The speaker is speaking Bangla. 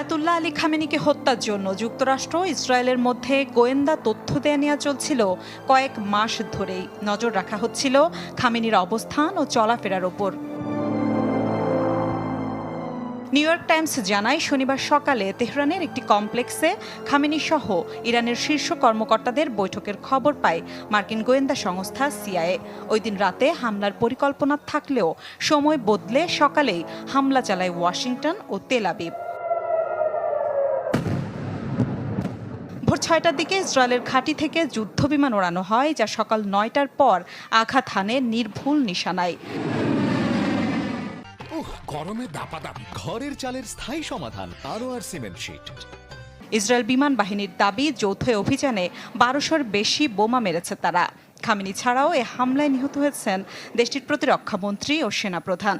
আয়াতুল্লাহ আলী খামেনিকে হত্যার জন্য যুক্তরাষ্ট্র ইসরায়েলের মধ্যে গোয়েন্দা তথ্য দেয়া নেওয়া চলছিল কয়েক মাস ধরেই। নজর রাখা হচ্ছিল খামেনির অবস্থান ও চলাফেরার ওপর। নিউ ইয়র্ক টাইমস জানায়, শনিবার সকালে তেহরানের একটি কমপ্লেক্সে খামেনি সহ ইরানের শীর্ষ কর্মকর্তাদের বৈঠকের খবর পায় মার্কিন গোয়েন্দা সংস্থা সিআইএ। ওই দিন রাতে হামলার পরিকল্পনা থাকলেও সময় বদলে সকালেই হামলা চালায় ওয়াশিংটন ও তেল আবিব। ভোর ৬টার দিকে ইসরায়েলের ঘাঁটি থেকে যুদ্ধবিমান ওড়ানো হয়, যা সকাল ৯টার পর আঘাত হানে নির্ভুল নিশানায়। গরমে দাপাদাপি। ঘরের চালের স্থায়ী সমাধান আরোয়ার সিমেন্ট শিট। ইসরায়েল বিমান বাহিনীর দাবি, যৌথ অভিযানে ১২০০-র বেশি বোমা মেরেছে তারা। খামেনি ছাড়াও এ হামলায় নিহত হয়েছেন দেশটির প্রতিরক্ষামন্ত্রী ও সেনাপ্রধান।